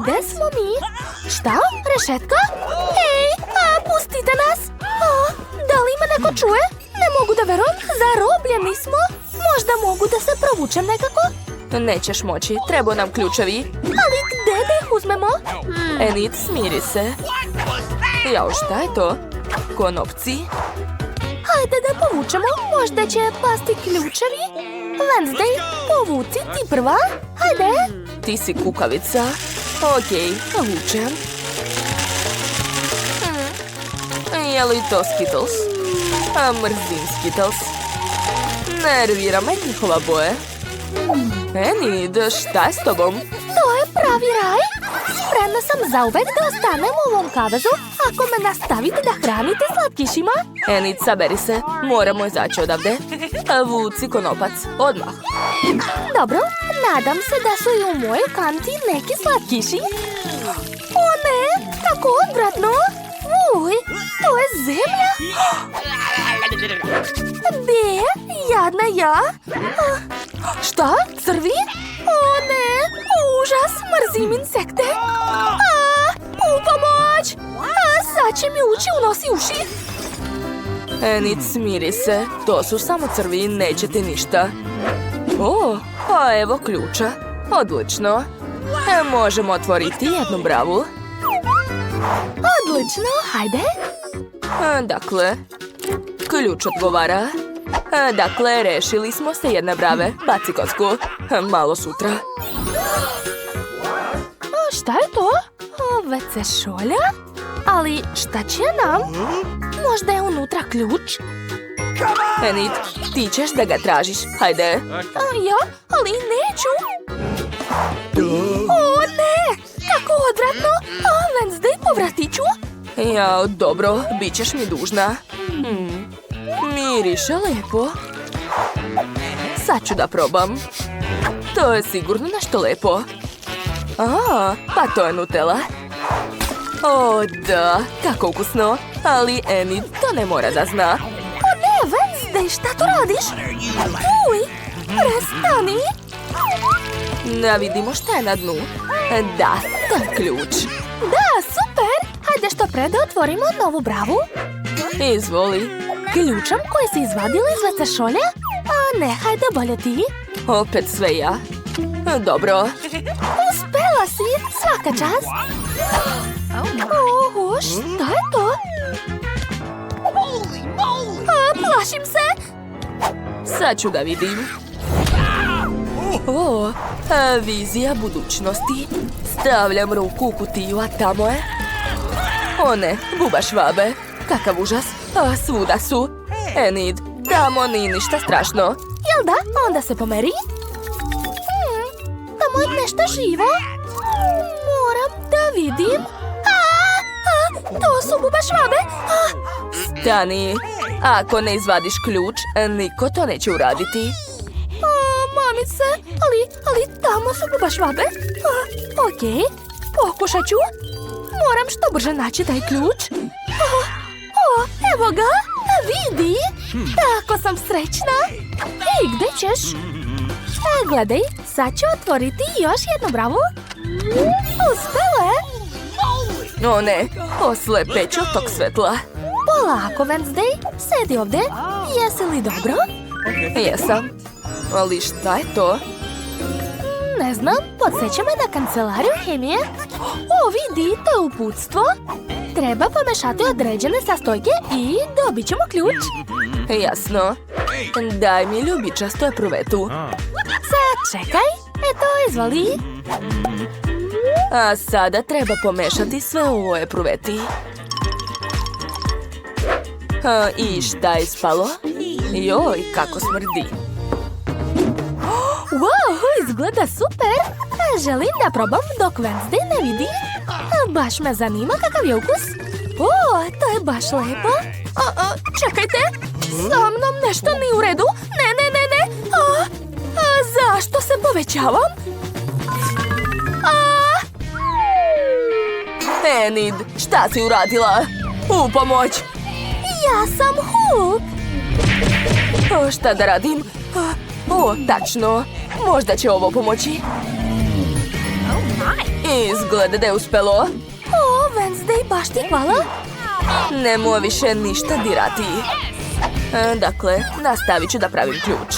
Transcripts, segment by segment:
gde smo mi? Šta? Rešetka? Ej, pustite nas! Da li me neko čuje? Ne mogu da verujem, zarobljeni smo. Možda mogu da se provučem nekako? Nećeš moći, treba nam ključevi. Ali gde da ih uzmemo? Enid, smiri se. Jao, šta je to? Konopci? Hajde da povučemo, možda će pasti ključevi. Wednesday, povuci ti prva. Hajde. Ti si kukavica. Okej, vučem. Je li to Skittles? Mrzim Skittles. Nervira me njihova boje. Enid, šta je s tobom? To je pravi raj. Spremna sam zauvek da ostanem u ovom kavezu ako me nastavite da hranite slatkišima. Enid, saberi se. Moramo izaći odavde. Vuci konopac, odmah. Dobro, nadam se da su i u mojoj kanti neki slatkiši. O ne, kako odvratno. Uj, to je zemlja. Be, jadna ja. Šta? Crvi? O ne, užas, mrzim insekte. U pomoć! Sad će mi ući u nos i uši. Enid, smiri se. To su samo crvi, neće ti ništa. O, a evo ključa. Odlično. Možemo otvoriti jednu bravu. Odlično, hajde. Dakle, ključ odgovara. Dakle, rešili smo se jedne brave. Baci kocku. Malo sutra. Šta je to? WC šolja? Ali šta će nam? Možda je unutra ključ? Enid, ti ćeš da ga tražiš. Hajde. Ja? Ali neću. O ne! Kako odvratno! Wednesday, povratiću? Ja, dobro, bit ćeš mi dužna. Miriše lepo. Sad ću da probam. To je sigurno nešto lepo. Pa to je Nutella. O, da, kako ukusno. Ali Enid to ne mora da zna. O ne, Wednesday, šta tu radiš? Uj, prestani. Da vidimo šta je na dnu. Da, to je ključ. Da, super. Hajde što pre da otvorimo novu bravu. Izvoli. Ključem koji si izvadila iz WC šolje? Ne, hajde bolje ti. Opet sve ja. Dobro. Uspela si, svaka čast. Oho, šta je to? Plašim se. Sad ću da vidim. O, vizija budućnosti. Stavljam ruku u kutiju, a tamo je... O ne, buba švabe. Kakav užas. Svuda su. Enid, tamo nije ništa strašno. Jel da? Onda se pomeri. Tamo je nešto živo. Moram da vidim. To su buba švabe. Stani. Ako ne izvadiš ključ, niko to neće uraditi. Mamice, ali tamo su buba švabe. Okej, pokušat ću. Moram što brže naći taj ključ. Evo ga, vidi. Tako sam srećna. Ej, gde ćeš? Gledaj, sad ću otvoriti još jednu bravu. Uspela je. O ne, oslepeću tog svetla. Polako, Wednesday, sedi ovde. Jesi li dobro? Jesam. Ali šta je to? Ne znam, podsjeća me na kancelariju hemije. O, vidi, to je uputstvo. Treba pomešati određene sastojke i dobit ćemo ključ. Jasno. Daj mi ljubičastu epruvetu. Sad čekaj, eto, izvoli. A sada treba pomešati sve u ovoj epruveti. I šta je ispalo? Joj, kako smrdi. Wow, izgleda super. Želim da probam dok Wednesday ne vidi. Baš me zanima kakav je ukus. O, to je baš lepo. Čekajte, sa mnom nešto nije u redu. Ne. Zašto se povećavam? Enid, šta si uradila? U pomoć! Ja sam Hulk. Šta da radim? O, tačno. Možda će ovo pomoći. Izgleda da je uspelo. O, Wednesday, baš ti hvala. Nemo više ništa dirati. Dakle, nastavit ću da pravim ključ.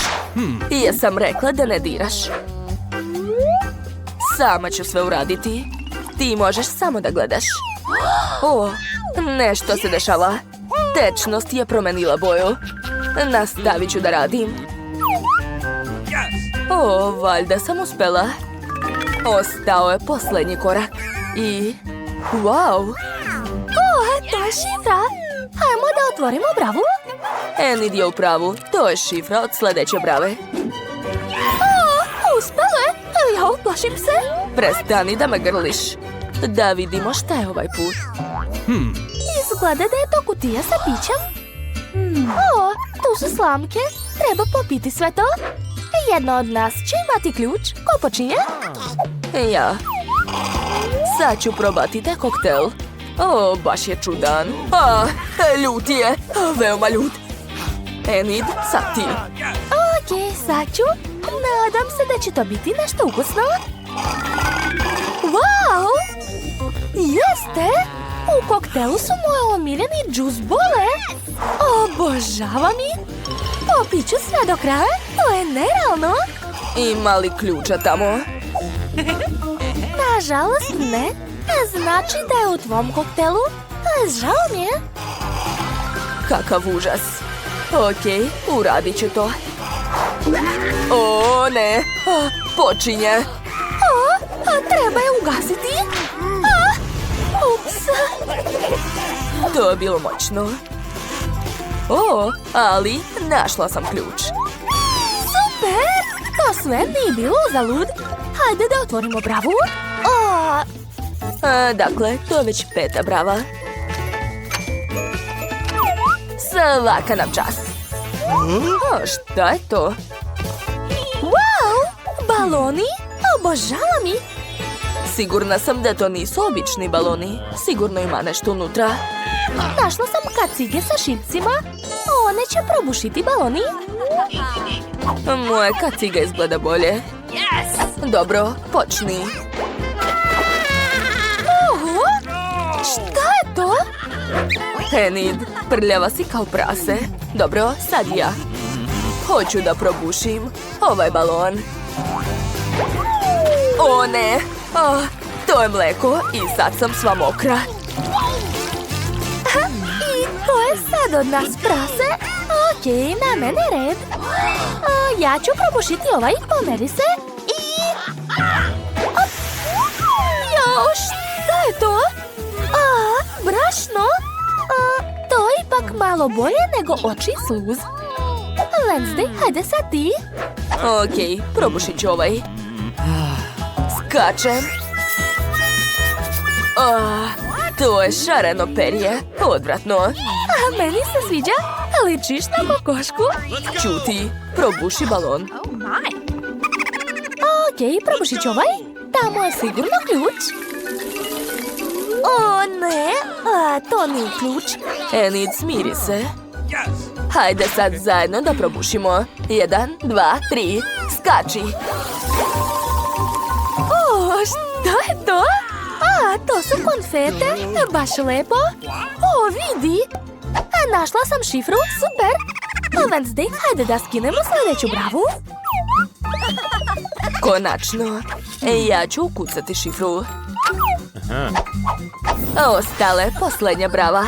I jesam rekla da ne diraš. Sama ću sve uraditi. Ti možeš samo da gledaš. O, nešto se dešava. Tečnost je promenila boju. Nastavit ću da radim. O, valjda sam uspela. Ostao je posljednji korak. I... wow! O, to je šifra. Hajmo da otvorimo bravu. Enid je u pravu. To je šifra od sljedeće brave. O, uspele. Ja uplašim se. Prestani da me grliš. Da vidimo šta je ovaj put. Izgleda da je to kutija sa pićem. O, tu su slamke. Treba popiti sve to. Jedna od nas će imati ključ. Ko počinje? Ja. Sad ću probati taj koktel. O, baš je čudan. Ljut je. Veoma ljut. Enid, sad ti. Ok, sad ću. Nadam se da će to biti nešto ukusno. Wow! Jeste! U koktelu su moje omiljeni džus bole. Obožavam ih. Popit ću sve do kraja. To je nerealno. Ima li ključa tamo? Nažalost ne. Znači da je u tvom koktelu. Žao mi je. Kakav užas. Ok, uradit ću to. O, ne. Počinje. Treba je ugasiti. Ups. To je bilo moćno. O, ali našla sam ključ. Super! To sve nije bilo uzalud. Hajde da otvorimo bravu. Dakle, to je već 5. brava. Svaka nam čast. O, šta je to? Wow! Baloni? Obožavam ih. Sigurna sam da to nisu obični baloni. Sigurno ima nešto unutra. Našla sam kacige sa šipcima. One će probušiti baloni. Moje kacige izgleda bolje. Dobro, počni. Oho! Šta je to? Enid, prljava si kao prase. Dobro, sad ja. Hoću da probušim ovaj balon. O ne! To je mleko i sad sam sva mokra. I to je sad od nas prase. Ok, na mene red. Ja ću probušiti ovaj, pomeri se. I... Jo, šta je to? Brašno? To je ipak malo bolje nego oči sluz. Wednesday, hajde sad ti. Ok, probušit ću ovaj. Skačem. To je šareno perje. Odvratno. Meni se sviđa. Ličiš na kokošku. Ćuti, probuši balon. Ok, probušit ću ovaj. Tamo je sigurno ključ. O ne, to nije ključ. Enid, smiri se. Hajde sad zajedno da probušimo. 1, 2, 3, skači. O, šta je to? To su konfete, baš lepo. O, vidi. Našla sam šifru, super. Wednesday, hajde da skinemo sljedeću bravu. Konačno. Ja ću ukucati šifru. Ostale, posljednja brava.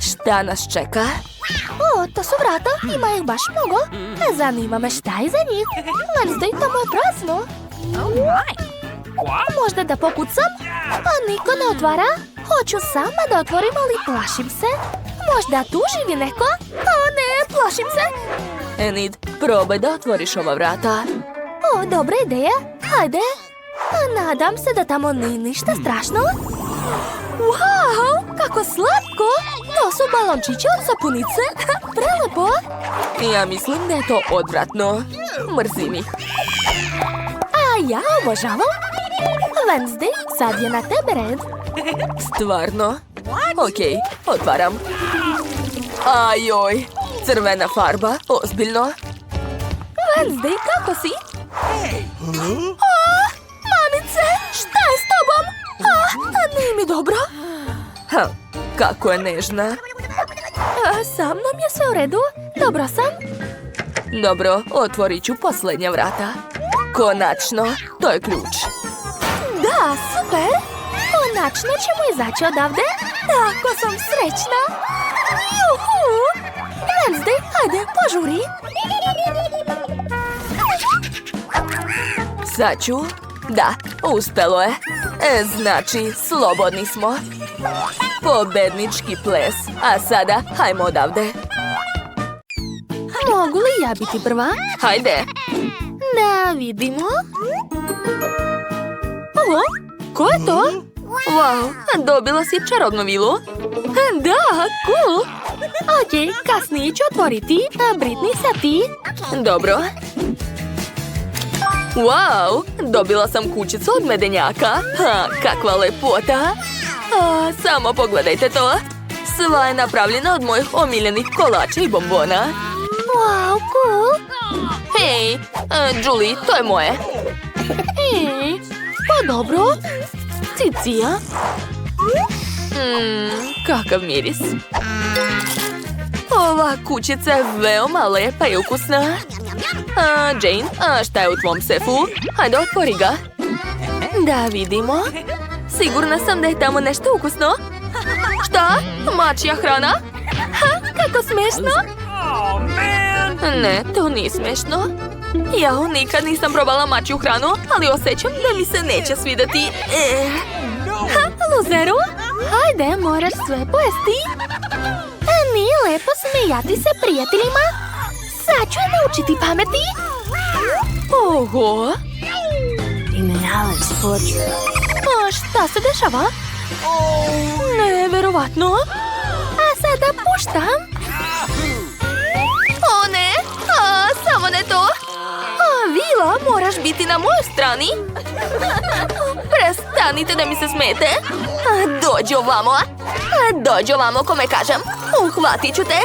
Šta nas čeka? O, to su vrata, ima ih baš mnogo. Zanima me šta je za njih. Wednesday, tamo je prazno. Možda da pokucam? Niko ne otvara. Hoću sama da otvorim, ali plašim se. Možda tu živi neko? Ne, plašim se. Enid, probaj da otvoriš ova vrata. O, dobra ideja. Hajde. Nadam se da tamo nije ništa strašno. Wow, kako slatko. To su balončići od sapunice. Prelepo. Ja mislim da je to odvratno. Mrzim ih. Ja obožavam. Wednesday, sad je na tebe red. Stvarno? Ok, otvaram. Ajoj, crvena farba, ozbiljno. Wednesday, kako si? Mamice, šta je s tobom? mi dobro? Kako je nežna. Sa mnom je sve u redu. Dobro sam. Dobro, otvorit ću posljednja vrata. Konačno, to je ključ. Da, super. Konačno ćemo izaći odavde. Tako sam srećna. Juhu! Wednesday, hajde, požuri. Sad ću. Da, uspelo je. Znači, slobodni smo. Pobednički ples. A sada, hajmo odavde. Mogu li ja biti prva? Hajde. Da vidimo. Ovo, ko je to? Wow, dobila si čarobnu vilu. Da, cool. Ok, kasnije ću otvoriti. Britney, sad ti. Dobro. Wow, dobila sam kućicu od medenjaka. Kakva lepota. Samo pogledajte to. Sva je napravljena od mojih omiljenih kolača i bombona. Wow, cool. Hej, Julie, to je moje. Ej, pa dobro. Cicija. Kakav miris. Ova kućica je veoma lepa i ukusna. Jane, šta je u tvom sefu? Hajde, otvori ga. Da vidimo. Sigurna sam da je tamo nešto ukusno. Šta? Mačja hrana? Kako smešno. Ne, to nije smešno. Ja nikad nisam probala mačju hranu, ali osjećam da mi se neće svidjeti. Luzeru, hajde, moraš sve pojesti. Nije lepo smijati se prijateljima. Sad ću je naučiti pameti. Oho. Šta se dešava? Neverovatno. A sada puštam. O ne, samo ne to. Vila, moraš biti na mojoj strani. Prestanite da mi se smete. Dođi ovamo. Dođi ovamo, kome kažem. Uhvatit ću te.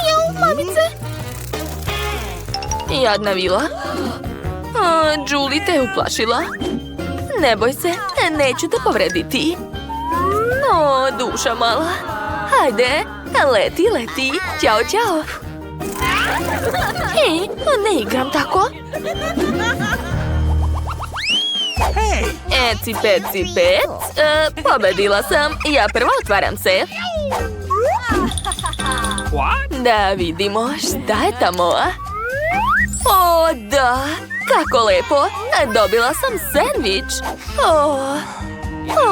Jau, mamice. Jadna Vila. Julie te je uplašila. Ne boj se, neću te povrediti. O, duša mala. Hajde, leti, leti. Ćao, ćao. Hej, ne igram tako. Eci, peci, pec. Pobedila sam. Ja prvo otvaram se. Da vidimo šta je tamo. O, da. Kako lepo. Dobila sam sendvič.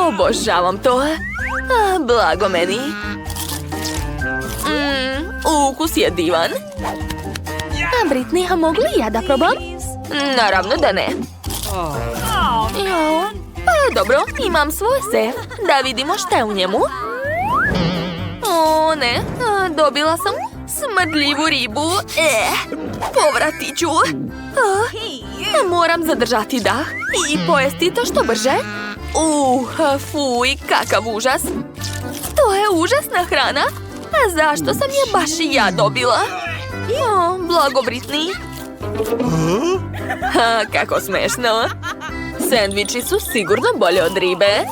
Obožavam to. Blago meni. Ukus je divan. Britney, a mogu li ja da probam? Naravno da ne. Jo. Pa dobro, imam svoj sef. Da vidimo šta je u njemu. O ne, dobila sam smrdljivu ribu. Povratit ću. Moram zadržati dah i pojesti to što brže. Fuj, kakav užas. To je užasna hrana. A zašto sam je baš i ja dobila? Blago, Britney. Kako smešno. Sendviči su sigurno bolje od ribe.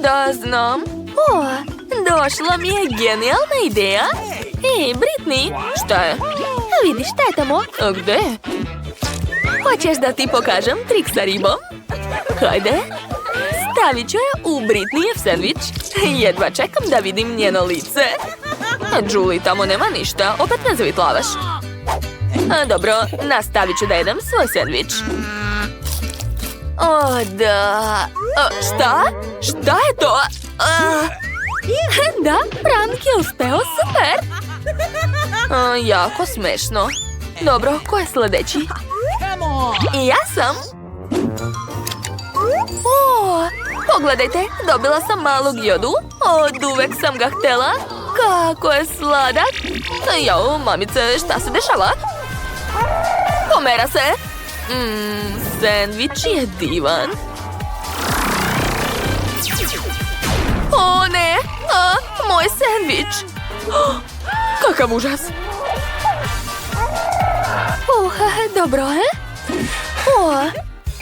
Da, znam. Došla mi je genijalna ideja. Ej, Britney, šta je? Vidi šta je tamo. Gde? Hoćeš da ti pokažem trik sa ribom? Hajde. Stavit ću je u Britneyjev sendvič. Jedva čekam da vidim njeno lice. Julie, tamo nema ništa. Opet ne zavitlavaš. Dobro, nastavit ću da jedem svoj sendvič. O, da. Šta? Šta je to? Da, prank je uspeo, super. Jako smešno. Dobro, ko je sljedeći? Ja sam. Pogledajte, dobila sam malog jodu. Od uvek sam ga htjela. Kako je sladak. Jao, mamice, šta se dešava? Pomera se. Sendvič je divan. O ne, moj sendvič. Kakav užas. Dobro,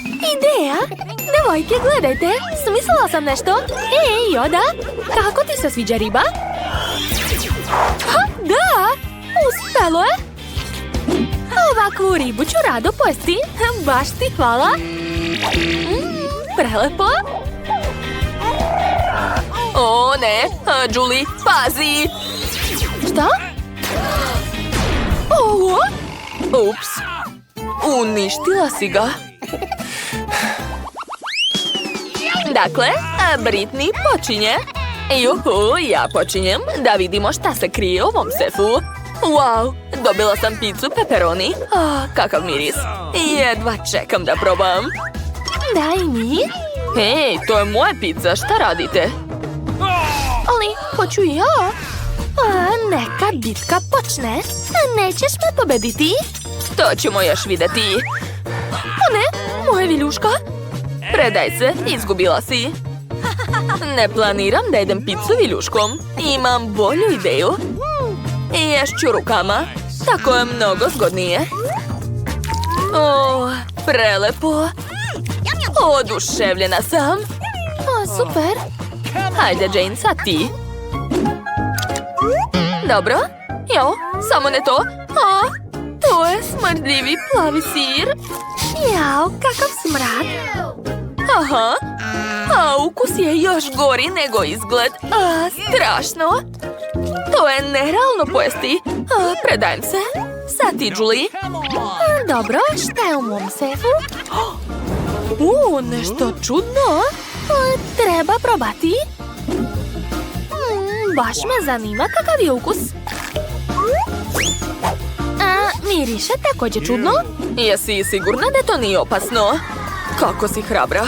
Ideja? Devojke, gledajte, smislila sam nešto. Ej, Joda, kako ti se sviđa riba? Ha, da, uspelo je. Ovakvu ribu ću rado pojesti. Baš ti hvala. Prelepo. O ne, Julie, pazi! Šta? Ovo? Ups, uništila si ga. Dakle, Britney počinje. Juhu, ja počinjem da vidimo šta se krije u ovom sefu. Wow, dobila sam pizzu pepperoni. Kakav miris. Jedva čekam da probam. Daj mi. Hej, to je moja pizza, šta radite? Ali, hoću ja. Neka bitka počne. Nećeš me pobediti? To ćemo još vidjeti. O ne, moja viljuška. Predaj se, izgubila si. Ne planiram da jedem pizzu viljuškom. Imam bolju ideju. Ješću rukama. Tako je mnogo zgodnije. O, prelepo. Oduševljena sam. Super. Hajde, Jane, sad ti. Dobro. Jo, samo ne to. To je smrdljivi plavi sir. Jao, kakav smrad. Aha. Ukus je još gori nego izgled. Strašno. To je nerealno pojesti. Predajem se. Sad ti, Julie. Dobro, šta je u mom sefu? Nešto čudno. Treba probati. Baš me zanima kakav je ukus. Miriše također čudno. Jesi sigurna da to nije opasno? Kako si hrabra.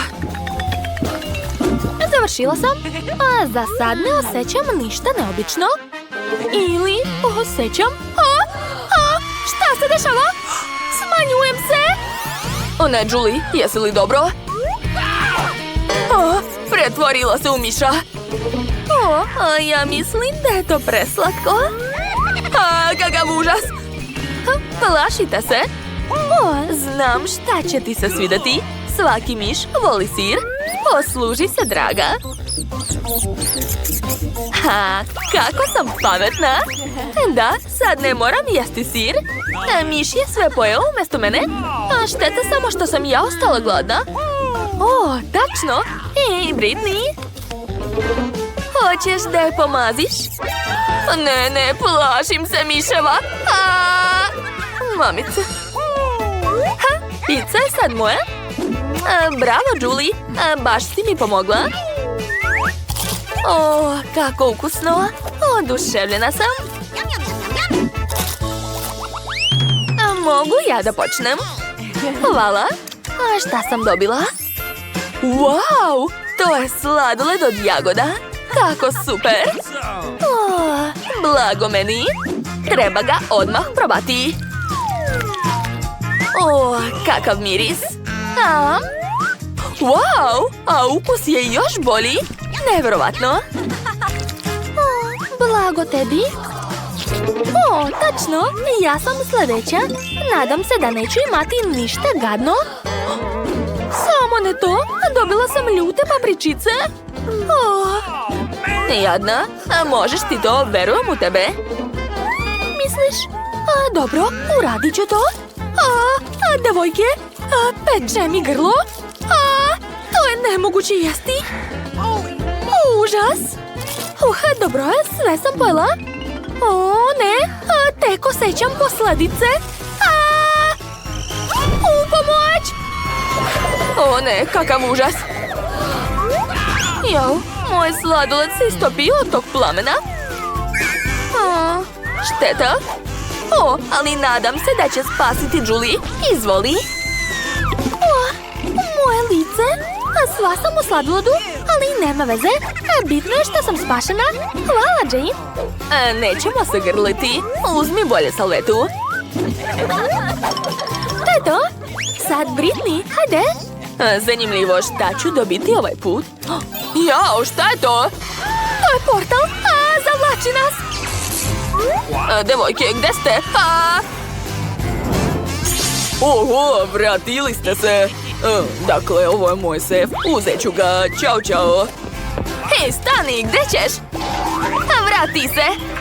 Završila sam. Za sad ne osjećam ništa neobično. Ili osjećam... Šta se dešava? Smanjujem se. O ne, Julie, jesi li dobro? Pretvorila se u miša. Ja mislim da je to preslatko. Kakav užas. Plašite se. Znam šta će ti se svidjeti. Svaki miš voli sir. Posluži se, draga. Kako sam pametna. Da, sad ne moram jesti sir. Miš je sve pojeo umjesto mene. Šteta samo što sam ja ostala gladna. Tačno. Ej, Britney. Hoćeš da je pomaziš? Ne, plašim se miševa. Mamice. Pizza je sad moja. Bravo, Julie. Baš si mi pomogla. Kako ukusno. Oduševljena sam. Mogu ja da počnem? Hvala. Šta sam dobila? Wow, to je sladoled od jagoda. Kako super. Blago meni. Treba ga odmah probati. Kakav miris. Wow, a ukus je još bolji. Nevjerovatno. Blago tebi. Tačno, ja sam sljedeća. Nadam se da neću imati ništa gadno. Samo ne to, dobila sam ljute papričice. Jadna, možeš ti to, verujem u tebe. Misliš? Dobro, uradit ću to. Devojke, peče mi grlo. To je nemoguće jesti. Užas. Dobro je, sve sam pojela. Ne, tek osjećam posljedice. Pomoć! Ne, kakav užas. Jao, moj sladoled se istopio od tog plamena. Šteta. Ali nadam se da će spasiti Julie. Izvoli. Moje lice. Sva sam u sladoledu, ali nema veze. Bitno je što sam spašena. Hvala, Jane. Nećemo se grliti. Uzmi bolje salvetu. To je to. Sad Britney, hajde. Zanimljivo, šta ću dobiti ovaj put? Jao, šta je to? To je portal. Zavlači nas. Devojke, gde ste? Vratili ste se. Dakle, ovo je moj sef. Uzet ću ga. Ćao, ćao. Hej, stani, gde ćeš? Vrati se!